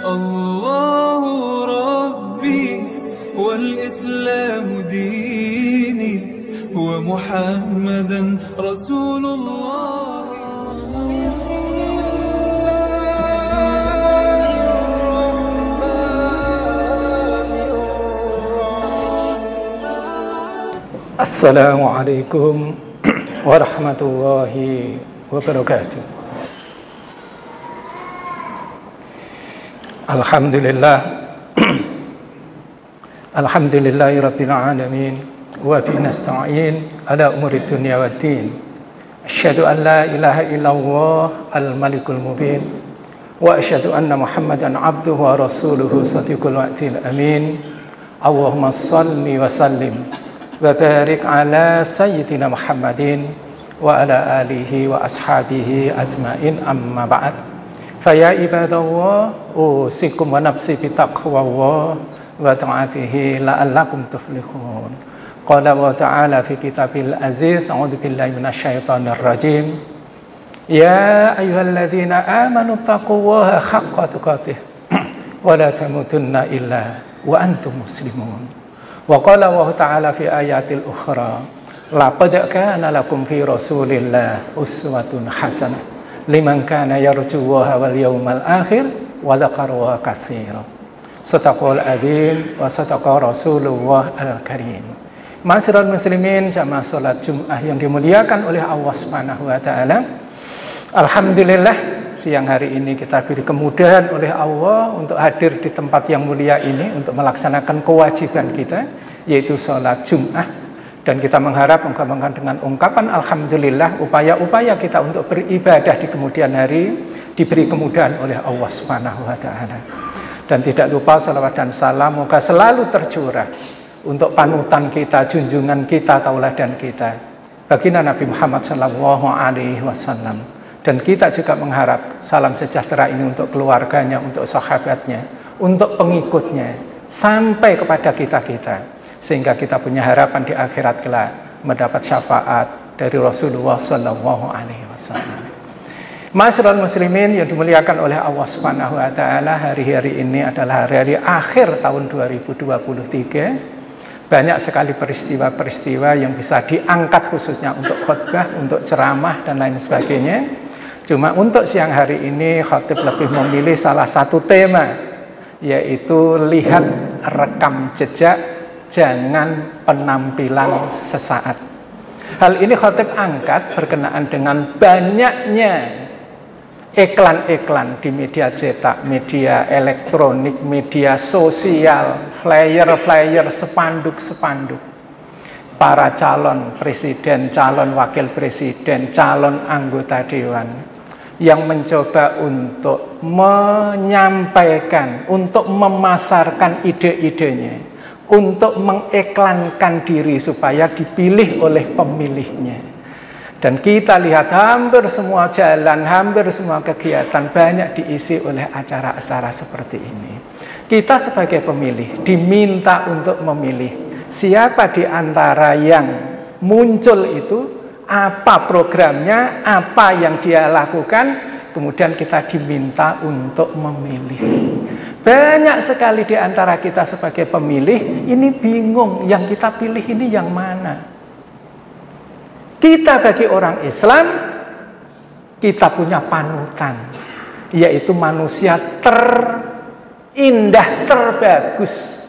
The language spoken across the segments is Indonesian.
الله ربي والإسلام ديني ومحمدا رسول الله. Assalamualaikum warahmatullahi wabarakatuh. Alhamdulillah Alhamdulillahi rabbil alamin wa bi nasta'in ala umuri dunya waddin. Asyhadu an la ilaha illallah al-malikul mubin wa asyhadu anna Muhammadan abduhu wa rasuluhu shadiqul wa'dil amin. Allahumma shalli wa sallim wa barik ala sayyidina Muhammadin wa ala alihi wa ashabihi ajmain, amma ba'd. Faya ibadallah, usikum wa nafsi bitaqwallah wa ta'atihi la'allakum tuflihun. Qala wa ta'ala fi kitabil aziz, a'udzu billahi minasyaitonir rajim. Ya ayyuhalladzina amanu taqullaha haqqa tuqatih wa la tamutunna illa wa antum muslimun. Wa qala wa ta'ala fi ayatil ukhra, laqad kana lakum fi rasulillah uswatun hasanah liman kana yarjullaha wal yawmal akhir wa dzakarallaha katsiran. Sadaqal adzim wa sadaqa rasulullah al-karim. Ma'asyiral muslimin, jamaah salat Jumat yang dimuliakan oleh Allah Subhanahu wa taala. Alhamdulillah, siang hari ini kita diberi kemudahan oleh Allah untuk hadir di tempat yang mulia ini untuk melaksanakan kewajiban kita, yaitu salat Jumat. Dan kita mengharap dengan ungkapan alhamdulillah, upaya-upaya kita untuk beribadah di kemudian hari diberi kemudahan oleh Allah Subhanahu wa taala. Dan tidak lupa salawat dan salam moga selalu tercurah untuk panutan kita, junjungan kita, tauladan kita, baginda Nabi Muhammad sallallahu alaihi wasallam. Dan kita juga mengharap salam sejahtera ini untuk keluarganya, untuk sahabatnya, untuk pengikutnya, sampai kepada kita-kita, sehingga kita punya harapan di akhirat kelak mendapat syafaat dari Rasulullah sallallahu alaihi wasallam. Ma'asyiral muslimin yang dimuliakan oleh Allah Subhanahu wa taala, hari-hari ini adalah hari-hari akhir tahun 2023. Banyak sekali peristiwa-peristiwa yang bisa diangkat khususnya untuk khutbah, untuk ceramah dan lain sebagainya. Cuma untuk siang hari ini khatib lebih memilih salah satu tema, yaitu lihat rekam jejak, jangan penampilan sesaat. Hal ini khatib angkat berkenaan dengan banyaknya iklan-iklan di media cetak, media elektronik, media sosial, flyer-flyer, spanduk-spanduk. Para calon presiden, calon wakil presiden, calon anggota dewan yang mencoba untuk menyampaikan, untuk memasarkan ide-idenya, untuk mengiklankan diri supaya dipilih oleh pemilihnya. Dan kita lihat hampir semua jalan, hampir semua kegiatan banyak diisi oleh acara-acara seperti ini. Kita sebagai pemilih diminta untuk memilih siapa di antara yang muncul itu, apa programnya, apa yang dia lakukan, kemudian kita diminta untuk memilih. Banyak sekali di antara kita sebagai pemilih ini bingung, yang kita pilih ini yang mana. Kita bagi orang Islam, kita punya panutan, yaitu manusia terindah, terbagus,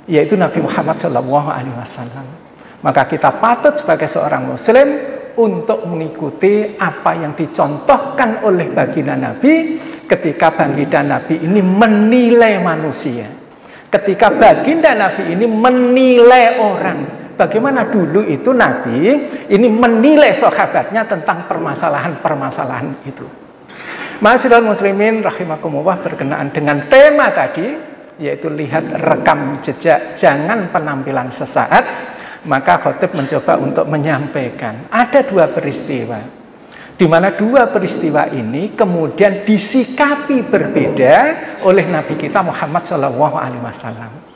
yaitu Nabi Muhammad SAW. Maka kita patut sebagai seorang muslim untuk mengikuti apa yang dicontohkan oleh baginda Nabi ketika baginda Nabi ini menilai manusia. Ketika baginda Nabi ini menilai orang. Bagaimana dulu itu Nabi ini menilai sahabatnya tentang permasalahan-permasalahan itu. Ma'asyiral muslimin rahimakumullah, berkenaan dengan tema tadi, yaitu lihat rekam jejak, jangan penampilan sesaat. Maka khatib mencoba untuk menyampaikan ada dua peristiwa, di mana dua peristiwa ini kemudian disikapi berbeda oleh Nabi kita Muhammad SAW.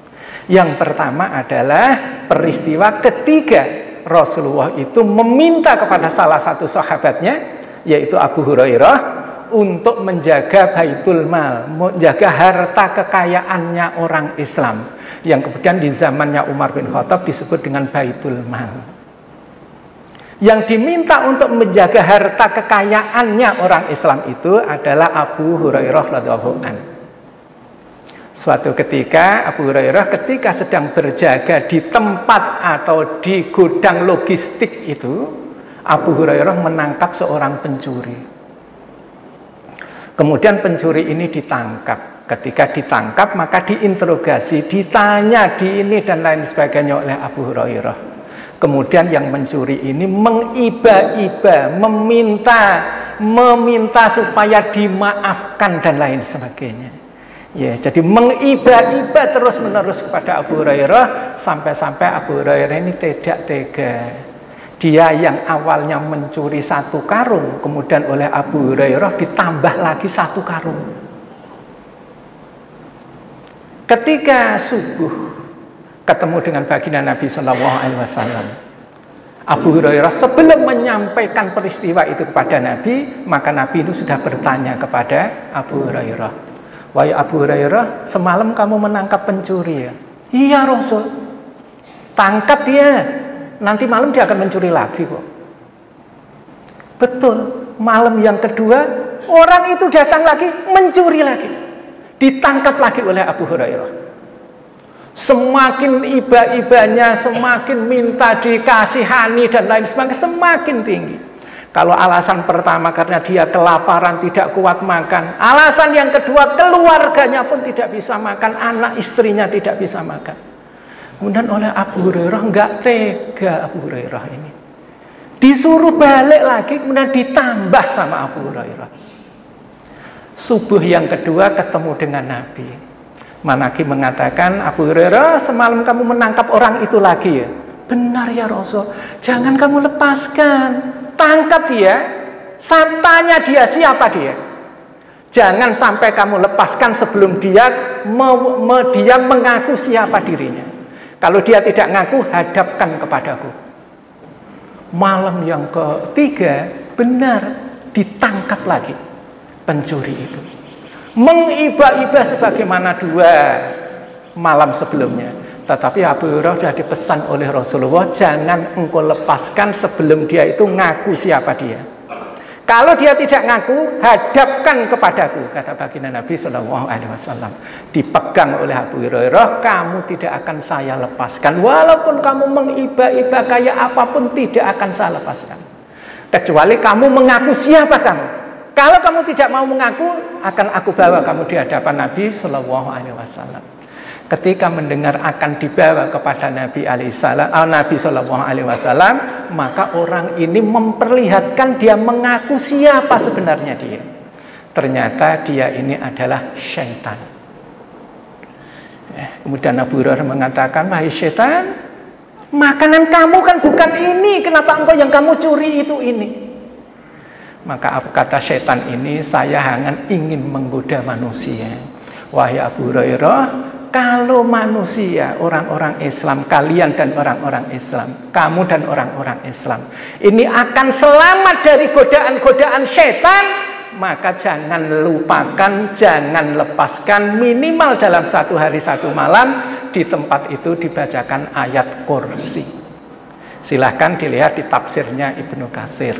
Yang pertama adalah peristiwa ketiga Rasulullah itu meminta kepada salah satu sahabatnya, yaitu Abu Hurairah, untuk menjaga Baitul Mal, menjaga harta kekayaannya orang Islam, yang kemudian di zamannya Umar bin Khattab disebut dengan Baitul Mal. Yang diminta untuk menjaga harta kekayaannya orang Islam itu adalah Abu Hurairah radhiyallahu anhu. Suatu ketika Abu Hurairah ketika sedang berjaga di tempat atau di gudang logistik itu, Abu Hurairah menangkap seorang pencuri. Kemudian pencuri ini ditangkap. Ketika ditangkap maka diinterogasi, ditanya di ini dan lain sebagainya oleh Abu Hurairah. Kemudian yang mencuri ini mengiba-iba, meminta supaya dimaafkan dan lain sebagainya. Ya, jadi mengiba-iba terus-menerus kepada Abu Hurairah sampai-sampai Abu Hurairah ini tidak tega. Dia yang awalnya mencuri 1 karung, kemudian oleh Abu Hurairah ditambah lagi 1 karung. Ketika subuh ketemu dengan baginda Nabi SAW, Abu Hurairah sebelum menyampaikan peristiwa itu kepada Nabi, maka Nabi itu sudah bertanya kepada Abu Hurairah, "Wahai Abu Hurairah, semalam kamu menangkap pencuri ya?" "Iya Rasul." "Tangkap dia, nanti malam dia akan mencuri lagi kok." "Betul." Malam yang kedua, orang itu datang lagi, mencuri lagi. Ditangkap lagi oleh Abu Hurairah. Semakin iba-ibanya, semakin minta dikasihani dan lain sebagainya, semakin tinggi. Kalau alasan pertama karena dia kelaparan, tidak kuat makan. Alasan yang kedua, keluarganya pun tidak bisa makan, anak istrinya tidak bisa makan. Kemudian oleh Abu Hurairah, enggak tega Abu Hurairah ini. Disuruh balik lagi, kemudian ditambah sama Abu Hurairah. Subuh yang kedua ketemu dengan Nabi. Manaki mengatakan, "Abu Hurairah, semalam kamu menangkap orang itu lagi ya?" "Benar ya Rasul." "Jangan kamu lepaskan. Tangkap dia, tanya dia siapa dia. Jangan sampai kamu lepaskan sebelum dia mengaku siapa dirinya. Kalau dia tidak ngaku, hadapkan kepadaku." Malam yang ketiga, benar ditangkap lagi pencuri itu. Mengiba-iba sebagaimana 2 malam sebelumnya. Tetapi Abu Hurairah sudah dipesan oleh Rasulullah, jangan engkau lepaskan sebelum dia itu ngaku siapa dia. Kalau dia tidak ngaku, hadapkan kepadaku, kata baginda Nabi SAW. Dipegang oleh Abu Hurairah, kamu tidak akan saya lepaskan. Walaupun kamu mengiba-iba kayak apapun, tidak akan saya lepaskan. Kecuali kamu mengaku siapa kamu. Kalau kamu tidak mau mengaku, akan aku bawa kamu di hadapan Nabi SAW. Ketika mendengar akan dibawa kepada Nabi SAW, maka orang ini memperlihatkan dia mengaku siapa sebenarnya dia. Ternyata dia ini adalah syaitan. Kemudian Abu Hurairah mengatakan, "Wahai syaitan, makanan kamu kan bukan ini, kenapa engkau yang kamu curi itu ini?" Maka kata syaitan ini, "Saya hanya ingin menggoda manusia." Wahai Abu Hurairah, kalau manusia, orang-orang Islam, kalian dan orang-orang Islam, kamu dan orang-orang Islam, ini akan selamat dari godaan-godaan syaitan, maka jangan lupakan, jangan lepaskan, minimal dalam 1 hari 1 malam, di tempat itu dibacakan ayat kursi. Silahkan dilihat di tafsirnya Ibnu Katsir.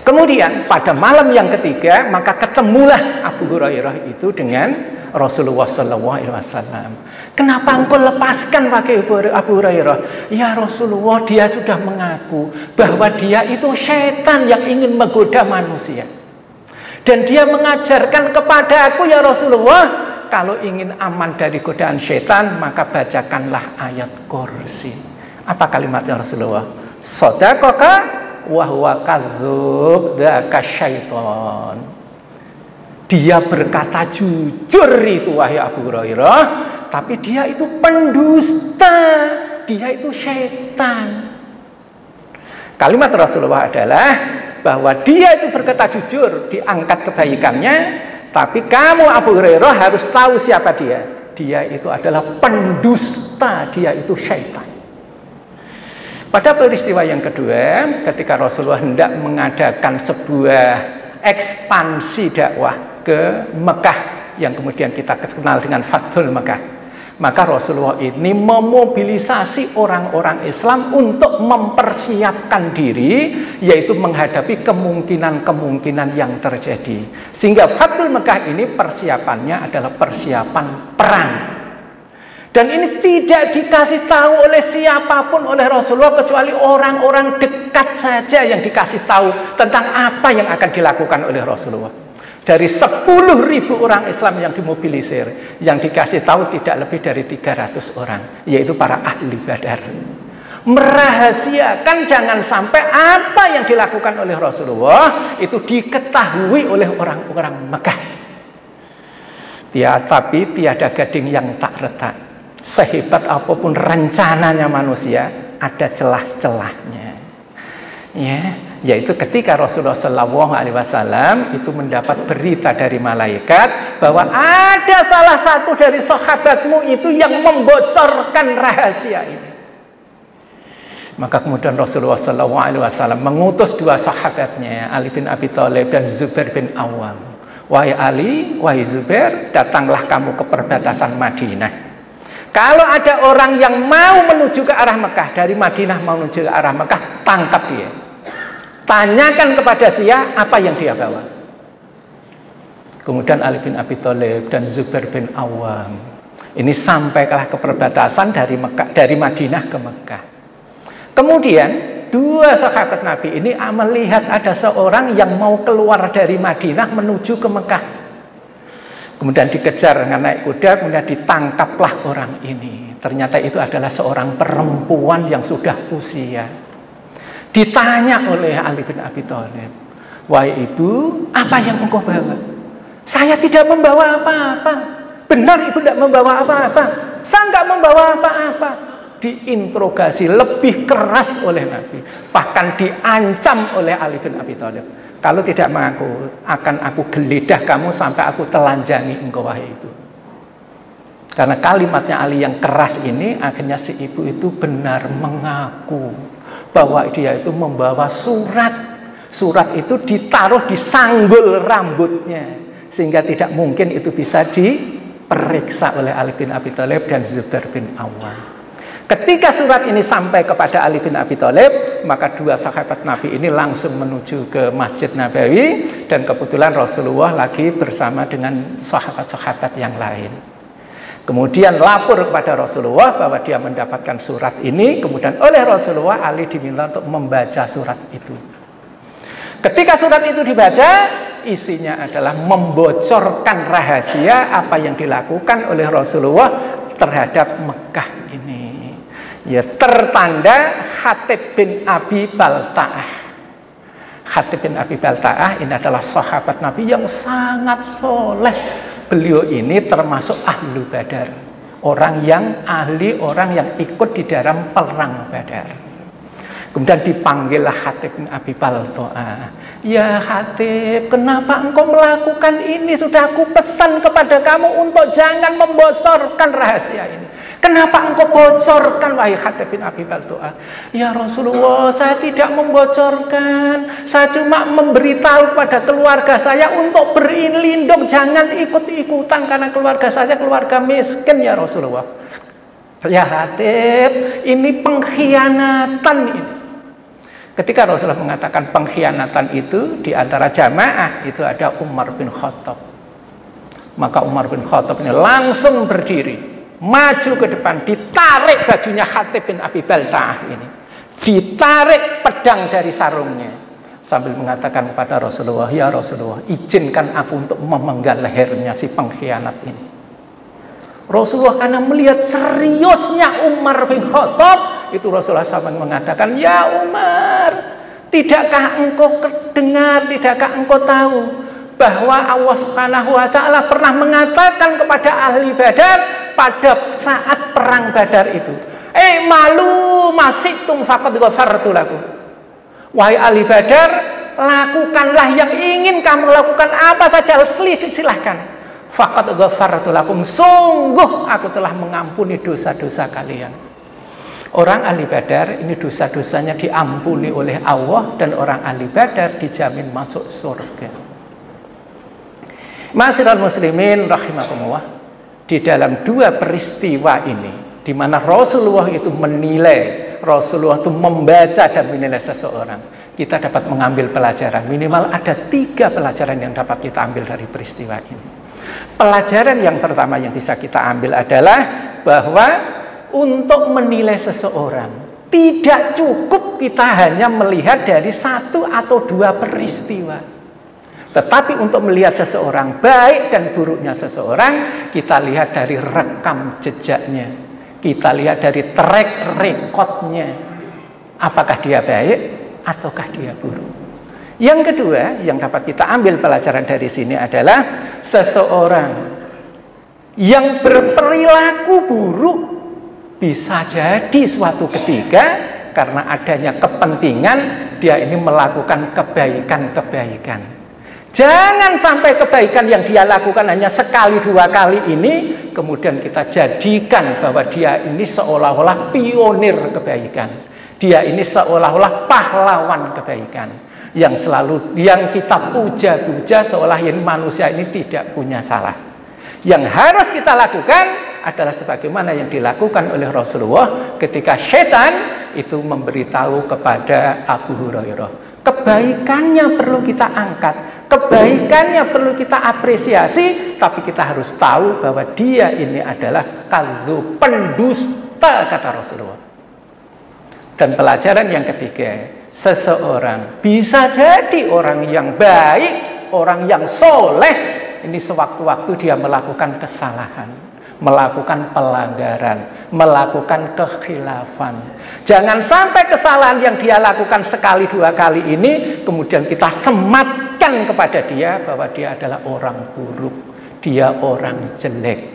Kemudian pada malam yang ketiga, maka ketemulah Abu Hurairah itu dengan Rasulullah SAW. "Kenapa engkau lepaskan pakai Abu Hurairah?" "Ya Rasulullah, dia sudah mengaku bahwa dia itu syaitan yang ingin menggoda manusia. Dan dia mengajarkan kepada aku, ya Rasulullah, kalau ingin aman dari godaan syaitan, maka bacakanlah ayat kursi." Apa kalimatnya Rasulullah? "Shadaqaka wa huwa kadzdzub dzaka syaiton." Dia berkata jujur itu wahai Abu Hurairah, tapi dia itu pendusta, dia itu syaitan. Kalimat Rasulullah adalah bahwa dia itu berkata jujur, diangkat kebaikannya, tapi kamu Abu Hurairah harus tahu siapa dia. Dia itu adalah pendusta, dia itu syaitan. Pada peristiwa yang kedua, ketika Rasulullah hendak mengadakan sebuah ekspansi dakwah ke Mekah yang kemudian kita kenal dengan Fathul Mekah. Maka Rasulullah ini memobilisasi orang-orang Islam untuk mempersiapkan diri, yaitu menghadapi kemungkinan-kemungkinan yang terjadi. Sehingga Fathul Mekah ini persiapannya adalah persiapan perang. Dan ini tidak dikasih tahu oleh siapapun oleh Rasulullah, kecuali orang-orang dekat saja yang dikasih tahu tentang apa yang akan dilakukan oleh Rasulullah. Dari 10.000 orang Islam yang dimobilisir, yang dikasih tahu tidak lebih dari 300 orang, yaitu para ahli Badar. Merahasiakan jangan sampai apa yang dilakukan oleh Rasulullah itu diketahui oleh orang-orang Mekah. Tapi tiada gading yang tak retak. Sehebat apapun rencananya manusia, ada celah-celahnya. Ya, yaitu ketika Rasulullah SAW itu mendapat berita dari malaikat bahwa ada salah satu dari sahabatmu itu yang membocorkan rahasia ini. Maka kemudian Rasulullah SAW mengutus dua sahabatnya, Ali bin Abi Thalib dan Zubair bin Awam. Wahai Ali, wahai Zubair, datanglah kamu ke perbatasan Madinah. Kalau ada orang yang mau menuju ke arah Mekah, dari Madinah mau menuju ke arah Mekah, tangkap dia. Tanyakan kepada dia apa yang dia bawa. Kemudian Ali bin Abi Thalib dan Zubair bin Awam ini sampailah ke perbatasan dari Madinah ke Mekah. Kemudian dua sahabat Nabi ini melihat ada seorang yang mau keluar dari Madinah menuju ke Mekah. Kemudian dikejar dengan naik kuda, kemudian ditangkaplah orang ini. Ternyata itu adalah seorang perempuan yang sudah usia. Ditanya oleh Ali bin Abi Thalib, wahai ibu, apa yang engkau bawa? Saya tidak membawa apa-apa. Benar ibu tidak membawa apa-apa? Saya tidak membawa apa-apa. Diinterogasi lebih keras oleh Nabi, bahkan diancam oleh Ali bin Abi Thalib. Kalau tidak mengaku, akan aku geledah kamu sampai aku telanjangi engkau wahai ibu. Karena kalimatnya Ali yang keras ini, akhirnya si ibu itu benar mengaku bahwa dia itu membawa surat. Surat itu ditaruh di sanggul rambutnya, sehingga tidak mungkin itu bisa diperiksa oleh Ali bin Abi Thalib dan Zubair bin Awam. Ketika surat ini sampai kepada Ali bin Abi Thalib, maka dua sahabat Nabi ini langsung menuju ke Masjid Nabawi, dan kebetulan Rasulullah lagi bersama dengan sahabat-sahabat yang lain. Kemudian lapor kepada Rasulullah bahwa dia mendapatkan surat ini. Kemudian oleh Rasulullah, Ali diminta untuk membaca surat itu. Ketika surat itu dibaca, isinya adalah membocorkan rahasia apa yang dilakukan oleh Rasulullah terhadap Mekah ini. Ya, tertanda Hatib bin Abi Balta'ah. Hatib bin Abi Balta'ah ini adalah sahabat Nabi yang sangat soleh. Beliau ini termasuk ahlu Badar, orang yang ahli, orang yang ikut di dalam perang Badar. Kemudian dipanggillah Hatib bin Abi Balta'ah. Ya Hatib, kenapa engkau melakukan ini? Sudah aku pesan kepada kamu untuk jangan membocorkan rahasia ini. Kenapa engkau bocorkan, wahai Hatib bin Abi Balta'ah? Ya Rasulullah, saya tidak membocorkan. Saya cuma memberitahu kepada keluarga saya untuk berlindung, jangan ikut-ikutan, karena keluarga saya keluarga miskin ya Rasulullah. Ya Hatib, ini pengkhianatan ini. Ketika Rasulullah mengatakan pengkhianatan itu, di antara jamaah itu ada Umar bin Khattab. Maka Umar bin Khattab ini langsung berdiri, maju ke depan, ditarik bajunya Hatib bin Abi Balta'ah ini, ditarik pedang dari sarungnya, sambil mengatakan kepada Rasulullah, ya Rasulullah, izinkan aku untuk memenggal lehernya si pengkhianat ini. Rasulullah karena melihat seriusnya Umar bin Khattab, itu Rasulullah SAW mengatakan, ya Umar, tidakkah engkau dengar, tidakkah engkau tahu bahwa Allah Subhanahu wa Ta'ala pernah mengatakan kepada ahli Badar pada saat perang Badar itu, malu masitum faqad ghafartu lakum. Wahai ahli Badar, lakukanlah yang ingin kamu lakukan, apa saja silahkan. Faqad ghafartu lakum, sungguh aku telah mengampuni dosa-dosa kalian. Orang ahli Badar ini dosa-dosanya diampuni oleh Allah, dan orang ahli Badar dijamin masuk surga. Ma'asyiral muslimin rahimakumullah, di dalam dua peristiwa ini, di mana Rasulullah itu menilai, Rasulullah itu membaca dan menilai seseorang, kita dapat mengambil pelajaran. Minimal ada 3 pelajaran yang dapat kita ambil dari peristiwa ini. Pelajaran yang pertama yang bisa kita ambil adalah bahwa untuk menilai seseorang tidak cukup kita hanya melihat dari 1 atau 2 peristiwa. Tetapi untuk melihat seseorang, baik dan buruknya seseorang, kita lihat dari rekam jejaknya, kita lihat dari track recordnya, apakah dia baik ataukah dia buruk. Yang kedua yang dapat kita ambil pelajaran dari sini adalah seseorang yang berperilaku buruk bisa jadi suatu ketika karena adanya kepentingan dia ini melakukan kebaikan-kebaikan. Jangan sampai kebaikan yang dia lakukan hanya sekali 2 kali ini kemudian kita jadikan bahwa dia ini seolah-olah pionir kebaikan. Dia ini seolah-olah pahlawan kebaikan. Yang kita puja-puja seolah ini manusia ini tidak punya salah. Yang harus kita lakukan adalah sebagaimana yang dilakukan oleh Rasulullah ketika setan itu memberitahu kepada Abu Hurairah. Kebaikannya perlu kita angkat, kebaikannya perlu kita apresiasi, tapi kita harus tahu bahwa dia ini adalah kadzdzub, pendusta, kata Rasulullah. Dan pelajaran yang ketiga, seseorang bisa jadi orang yang baik, orang yang soleh, ini sewaktu-waktu dia melakukan kesalahan, melakukan pelanggaran, melakukan kekhilafan. Jangan sampai kesalahan yang dia lakukan sekali 2 kali ini kemudian kita sematkan kepada dia bahwa dia adalah orang buruk, dia orang jelek.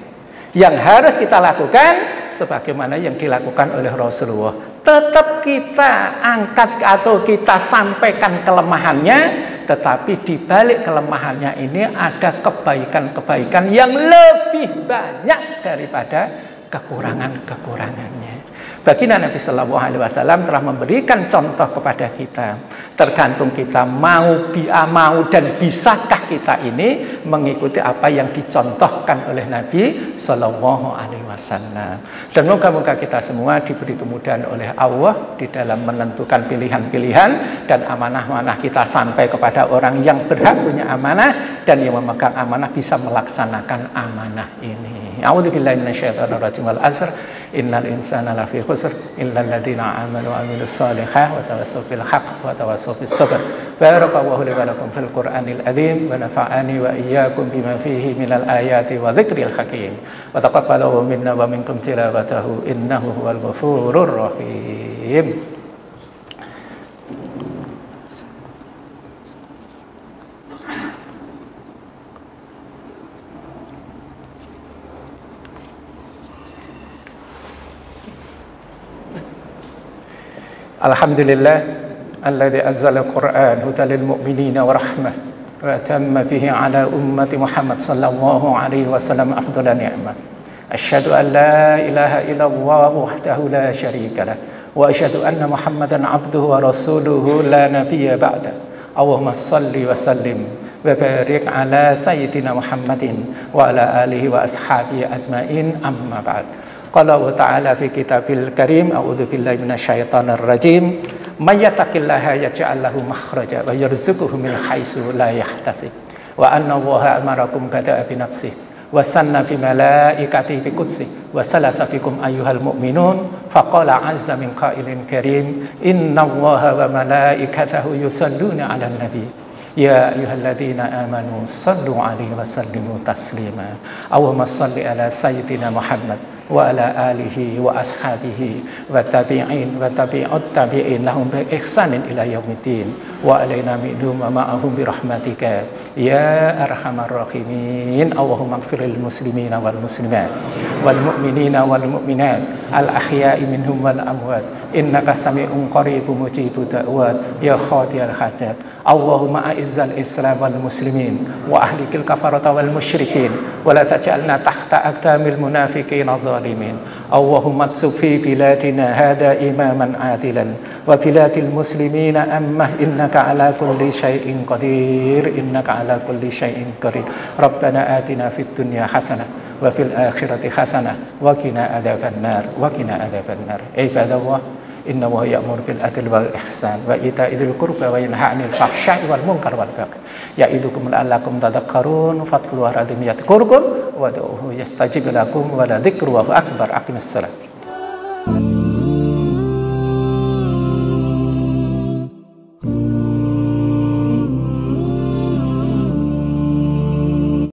Yang harus kita lakukan sebagaimana yang dilakukan oleh Rasulullah, tetap kita angkat atau kita sampaikan kelemahannya, tetapi di balik kelemahannya ini ada kebaikan-kebaikan yang lebih banyak daripada kekurangan-kekurangannya. Baginda Nabi Shallallahu Alaihi Wasallam telah memberikan contoh kepada kita. Tergantung kita mau dan bisakah kita ini mengikuti apa yang dicontohkan oleh Nabi Shallallahu Alaihi Wasallam. Dan moga-moga kita semua diberi kemudahan oleh Allah di dalam menentukan pilihan-pilihan dan amanah-amanah kita sampai kepada orang yang berhak punya amanah dan yang memegang amanah bisa melaksanakan amanah ini. A'udzubillahi minasyaitonirrajim wal asr. Innal insana lafi khusr illa alladziina aamanu wa 'amilus shalihaati wa tawassaw bil haqq wa tawassaw bis sabr. Barakallahu li wa lakum fil Qur'anil azim wa nafa'ani wa iyyakum bima fihi minal ayati wa dzikril hakim. Wa taqabbalahu minna wa minkum tilawatahu innahu huwal ghafurur rahim. Alhamdulillah alladzi anzala al-Qur'an hudan lil mu'minina wa rahmah wa tamma bihi ala ummati Muhammad sallallahu alaihi wasallam afdalan ni'mah. Asyhadu an la ilaha illallah wahdahu la syarika lah wa asyhadu anna Muhammadan abduhu wa rasuluhu la nabiyya ba'da. Allahumma shalli wa sallim wa barik ala sayyidina Muhammadin wa ala alihi wa ashabihi ajmain amma ba'd. Qala Allah Ta'ala fi kitabil karim, a'udzu billahi minasyaitonir rajim, may yattaqillaha yaj'al lahu makhraja wa yarzuquhu min haitsu la yahtasib wa anna Allaha amarakum bada'a bi nafsihi wa sanna bi malaikatihi bi qudsihi wa salasa bikum ayyuhal mu'minun faqala 'azza min qailin karim innallaha wa malaikatahu yusalluna 'alan nabi ya ayyuhalladzina amanu sallu 'alaihi wa sallimu taslima. Allahumma shalli ala sayyidina Muhammad wa ala alihi wa ashabihi wa tabi'in wa tabi'ut tabi'in lahum bi ihsanin ila yaumiddin wa alaina minhum wa ma'ahum bi rahmatika ya arhamar rahimin. Allahumma ighfiril muslimina wal muslimat wal mu'minina wal mu'minat al ahya'i minhum wal amwat innaka sami'un qaribun mujibud da'wat ya qadiyal hajat. Allahumma a'izzal islam wal muslimin wa ahlikil kafarata wal musyrikin wa la taj'alna tahta aqdamil munafiqin adh-dhalimin. Allahumma aksub fi biladina hada imaman adilan wa biladil muslimina ammah innaka ala kulli syai'in qadir innaka ala kulli syai'in qadir. Rabbana atina fid dunya hasanah wa fil akhirati hasanah wa qina adzabannar wa qina adzabannar. Ibadallah, innallaha ya'muru bil adli wal ihsan wa ita'i dzil qurba wa yanha 'anil fahsya'i wal munkar wal baghi ya'idukum la'allakum tadhakkarun fadhkurullaha yadhkurkum wa ud'uuhu yastajib lakum wa la dzikrullahi akbar. Aqimissalam.